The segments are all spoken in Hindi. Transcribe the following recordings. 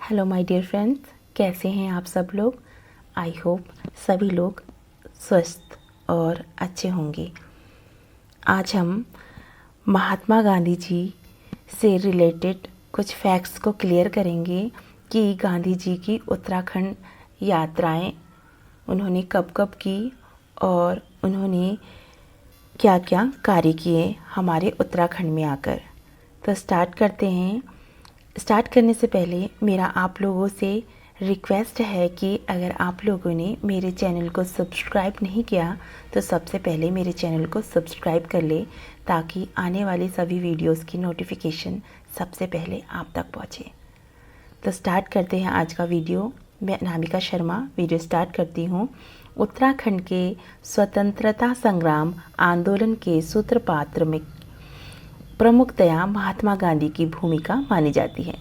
हेलो माय डियर फ्रेंड्स, कैसे हैं आप सब लोग। आई होप सभी लोग स्वस्थ और अच्छे होंगे। आज हम महात्मा गांधी जी से रिलेटेड कुछ फैक्ट्स को क्लियर करेंगे कि गांधी जी की उत्तराखंड यात्राएं उन्होंने कब कब की और उन्होंने क्या क्या कार्य किए हमारे उत्तराखंड में आकर। तो स्टार्ट करते हैं। स्टार्ट करने से पहले मेरा आप लोगों से रिक्वेस्ट है कि अगर आप लोगों ने मेरे चैनल को सब्सक्राइब नहीं किया तो सबसे पहले मेरे चैनल को सब्सक्राइब कर ले, ताकि आने वाली सभी वीडियोस की नोटिफिकेशन सबसे पहले आप तक पहुंचे। तो स्टार्ट करते हैं आज का वीडियो। मैं अनामिका शर्मा वीडियो स्टार्ट करती हूँ। उत्तराखंड के स्वतंत्रता संग्राम आंदोलन के सूत्रपात्र में प्रमुखतया महात्मा गांधी की भूमिका मानी जाती है।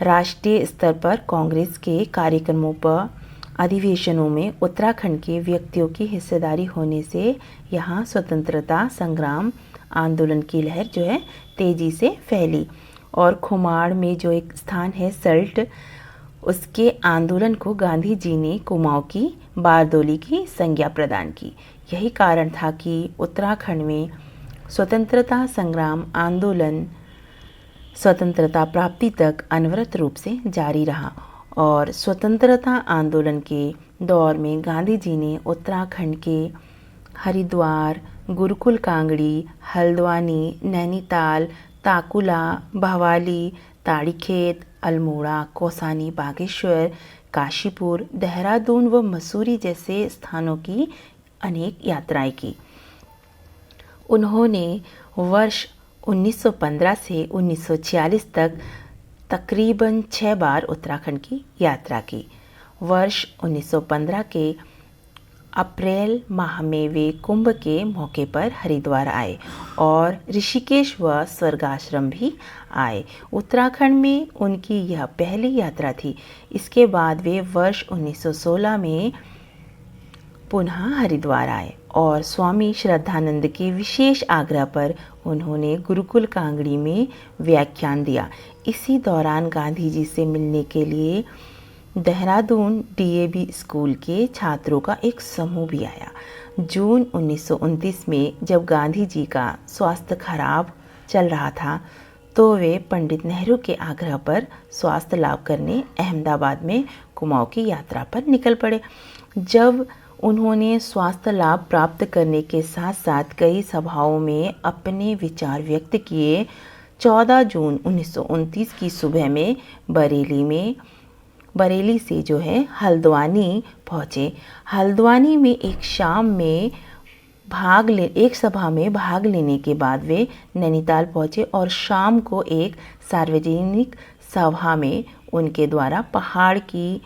राष्ट्रीय स्तर पर कांग्रेस के कार्यक्रमों पर अधिवेशनों में उत्तराखंड के व्यक्तियों की हिस्सेदारी होने से यहाँ स्वतंत्रता संग्राम आंदोलन की लहर जो है तेजी से फैली और खुमाड़ में जो एक स्थान है सल्ट, उसके आंदोलन को गांधी जी ने कुमाऊं की बारदोली की संज्ञा प्रदान की। यही कारण था कि उत्तराखंड में स्वतंत्रता संग्राम आंदोलन स्वतंत्रता प्राप्ति तक अनवरत रूप से जारी रहा और स्वतंत्रता आंदोलन के दौर में गांधी जी ने उत्तराखंड के हरिद्वार, गुरुकुल कांगड़ी, हल्द्वानी, नैनीताल, ताकुला, भवाली, ताड़ीखेत, अल्मोड़ा, कौसानी, बागेश्वर, काशीपुर, देहरादून व मसूरी जैसे स्थानों की अनेक यात्राएं की। उन्होंने वर्ष 1915 से 1946 तक तकरीबन 6 बार उत्तराखंड की यात्रा की। वर्ष 1915 के अप्रैल माह में वे कुंभ के मौके पर हरिद्वार आए और ऋषिकेश व स्वर्गाश्रम भी आए। उत्तराखंड में उनकी यह पहली यात्रा थी। इसके बाद वे वर्ष 1916 में पुनः हरिद्वार आए और स्वामी श्रद्धानंद के विशेष आग्रह पर उन्होंने गुरुकुल कांगड़ी में व्याख्यान दिया। इसी दौरान गांधी जी से मिलने के लिए देहरादून डीएवी स्कूल के छात्रों का एक समूह भी आया। जून 1929 में जब गांधी जी का स्वास्थ्य खराब चल रहा था तो वे पंडित नेहरू के आग्रह पर स्वास्थ्य लाभ करने अहमदाबाद में कुमाऊं की यात्रा पर निकल पड़े। जब उन्होंने स्वास्थ्य लाभ प्राप्त करने के साथ साथ कई सभाओं में अपने विचार व्यक्त किए। 14 जून 1929 की सुबह में बरेली से जो है हल्द्वानी पहुँचे। हल्द्वानी में एक सभा में भाग लेने के बाद वे नैनीताल पहुँचे और शाम को एक सार्वजनिक सभा में उनके द्वारा पहाड़ की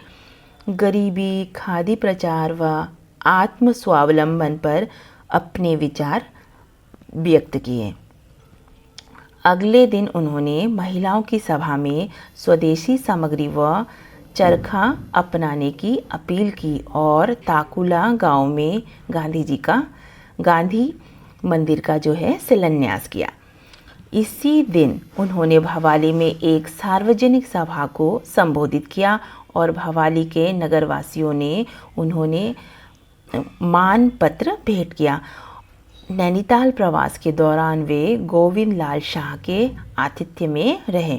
गरीबी, खादी प्रचार व आत्म स्वावलंबन पर अपने विचार व्यक्त किए। अगले दिन उन्होंने महिलाओं की सभा में स्वदेशी सामग्री व चरखा अपनाने की अपील की और ताकुला गांव में गांधी मंदिर का जो है शिलान्यास किया। इसी दिन उन्होंने भवाली में एक सार्वजनिक सभा को संबोधित किया और भवाली के नगरवासियों ने उन्होंने मान पत्र भेंट किया। नैनीताल प्रवास के दौरान वे गोविंद लाल शाह के आतिथ्य में रहे।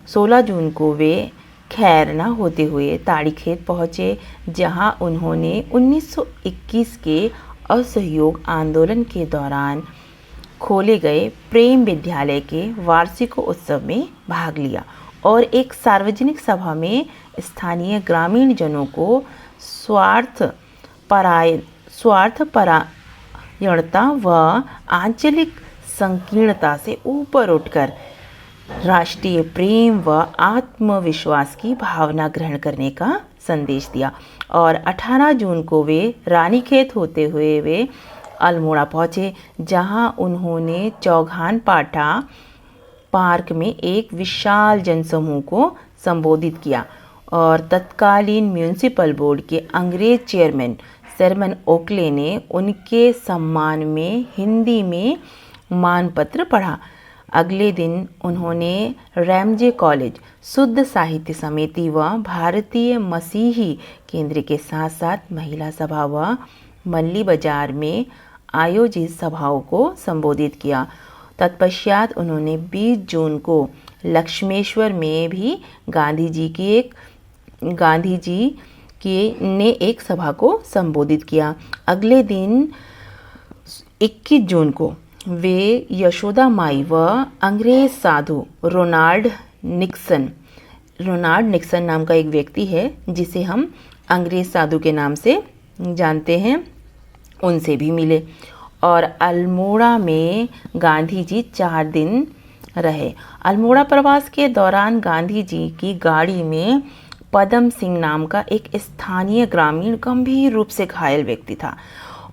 16 जून को वे खैरना होते हुए ताड़ीखेत पहुँचे, जहां उन्होंने 1921 के असहयोग आंदोलन के दौरान खोले गए प्रेम विद्यालय के वार्षिक उत्सव में भाग लिया और एक सार्वजनिक सभा में स्थानीय ग्रामीण जनों को स्वार्थपरायणता व आंचलिक संकीर्णता से ऊपर उठकर राष्ट्रीय प्रेम व आत्मविश्वास की भावना ग्रहण करने का संदेश दिया। और 18 जून को वे रानीखेत होते हुए वे अल्मोड़ा पहुँचे, जहां उन्होंने चौघान पाटा पार्क में एक विशाल जनसमूह को संबोधित किया और तत्कालीन म्यूनिसिपल बोर्ड के अंग्रेज चेयरमैन सरमन ओकले ने उनके सम्मान में हिंदी में मानपत्र पढ़ा। अगले दिन उन्होंने रैमजे कॉलेज, शुद्ध साहित्य समिति व भारतीय मसीही केंद्र के साथ साथ महिला सभा व मल्ली बाजार में आयोजित सभाओं को संबोधित किया। तत्पश्चात उन्होंने 20 जून को लक्ष्मेश्वर में भी गांधी जी ने एक सभा को संबोधित किया। अगले दिन 21 जून को वे यशोदा माई व अंग्रेज साधु रोनाल्ड निक्सन नाम का एक व्यक्ति है जिसे हम अंग्रेज साधु के नाम से जानते हैं, उनसे भी मिले और अल्मोड़ा में गांधी जी 4 दिन रहे। अल्मोड़ा प्रवास के दौरान गांधी जी की गाड़ी में पदम सिंह नाम का एक स्थानीय ग्रामीण गंभीर रूप से घायल व्यक्ति था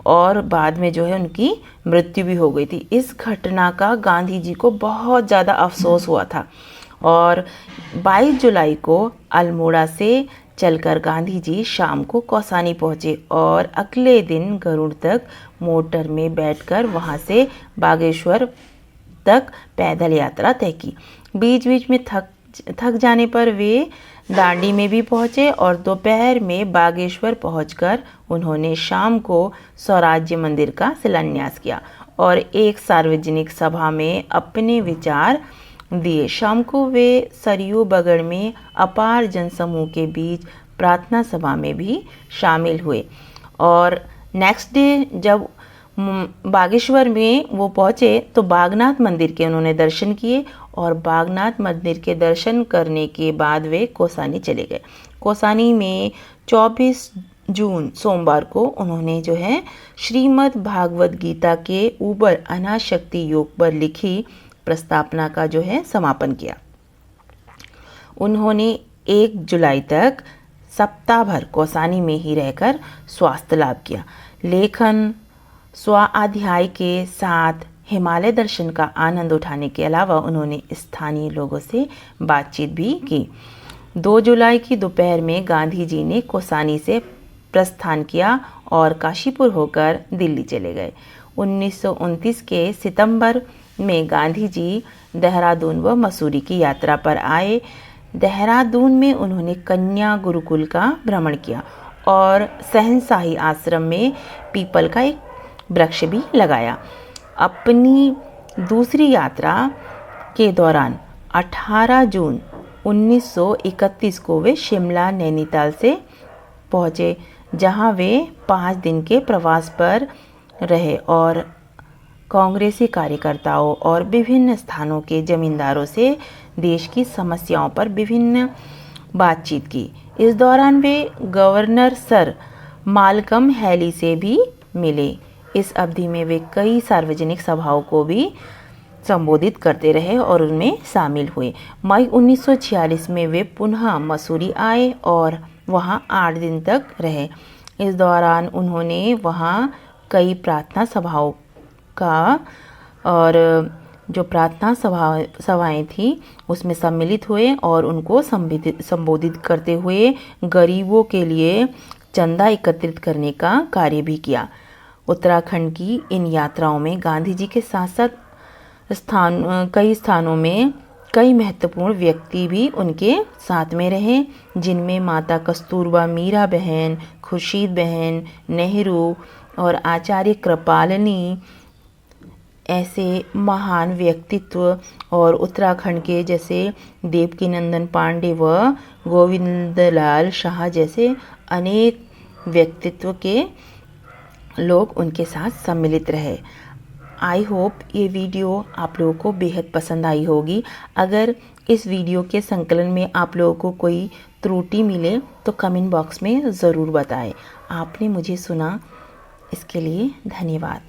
और बाद में जो है उनकी मृत्यु भी हो गई थी। इस घटना का गांधी जी को बहुत ज़्यादा अफसोस हुआ था और 22 जुलाई को अल्मोड़ा से चलकर गांधी जी शाम को कौसानी पहुँचे और अगले दिन गरुड़ तक मोटर में बैठकर वहां से बागेश्वर तक पैदल यात्रा तय की। बीच बीच में थक जाने पर वे दांडी में भी पहुंचे और दोपहर में बागेश्वर पहुंचकर उन्होंने शाम को स्वराज्य मंदिर का शिलान्यास किया और एक सार्वजनिक सभा में अपने विचार दिए। शाम को वे सरयू बगड़ में अपार जनसमूह के बीच प्रार्थना सभा में भी शामिल हुए और नेक्स्ट डे जब बागेश्वर में वो पहुँचे तो बागनाथ मंदिर के उन्होंने दर्शन किए और बागनाथ मंदिर के दर्शन करने के बाद वे कौसानी चले गए। कौसानी में 24 जून सोमवार को उन्होंने जो है श्रीमद् भागवत गीता के ऊपर अनाशक्ति योग पर लिखी प्रस्तावना का जो है समापन किया। उन्होंने 1 जुलाई तक सप्ताह भर कौसानी में ही रहकर स्वास्थ्य लाभ किया। लेखन स्वाध्याय के साथ हिमालय दर्शन का आनंद उठाने के अलावा उन्होंने स्थानीय लोगों से बातचीत भी की। 2 जुलाई की दोपहर में गांधी जी ने कौसानी से प्रस्थान किया और काशीपुर होकर दिल्ली चले गए। 1929 के सितंबर में गांधी जी देहरादून व मसूरी की यात्रा पर आए। देहरादून में उन्होंने कन्या गुरुकुल का भ्रमण किया और शहंशाही आश्रम में पीपल का एक वृक्ष भी लगाया। अपनी दूसरी यात्रा के दौरान 18 जून 1931 को वे शिमला नैनीताल से पहुँचे, जहां वे 5 दिन के प्रवास पर रहे और कांग्रेसी कार्यकर्ताओं और विभिन्न स्थानों के जमींदारों से देश की समस्याओं पर विभिन्न बातचीत की। इस दौरान वे गवर्नर सर मालकम हैली से भी मिले। इस अवधि में वे कई सार्वजनिक सभाओं को भी संबोधित करते रहे और उनमें शामिल हुए। मई 1946 में वे पुनः मसूरी आए और वहां 8 दिन तक रहे। इस दौरान उन्होंने वहां कई प्रार्थना सभाओं का और जो प्रार्थना सभाएं थी उसमें सम्मिलित हुए और उनको संबोधित करते हुए गरीबों के लिए चंदा एकत्रित करने का कार्य भी किया। उत्तराखंड की इन यात्राओं में गांधी जी के साथ साथ कई स्थानों में कई महत्वपूर्ण व्यक्ति भी उनके साथ में रहे, जिनमें माता कस्तूरबा मीरा बहन, खुर्शीद बहन, नेहरू और आचार्य कृपालिनी ऐसे महान व्यक्तित्व और उत्तराखंड के जैसे देवकीनंदन पांडे व गोविंदलाल शाह जैसे अनेक व्यक्तित्व के लोग उनके साथ सम्मिलित रहे। आई होप ये वीडियो आप लोगों को बेहद पसंद आई होगी। अगर इस वीडियो के संकलन में आप लोगों को कोई त्रुटि मिले तो कमेंट बॉक्स में ज़रूर बताएं। आपने मुझे सुना, इसके लिए धन्यवाद।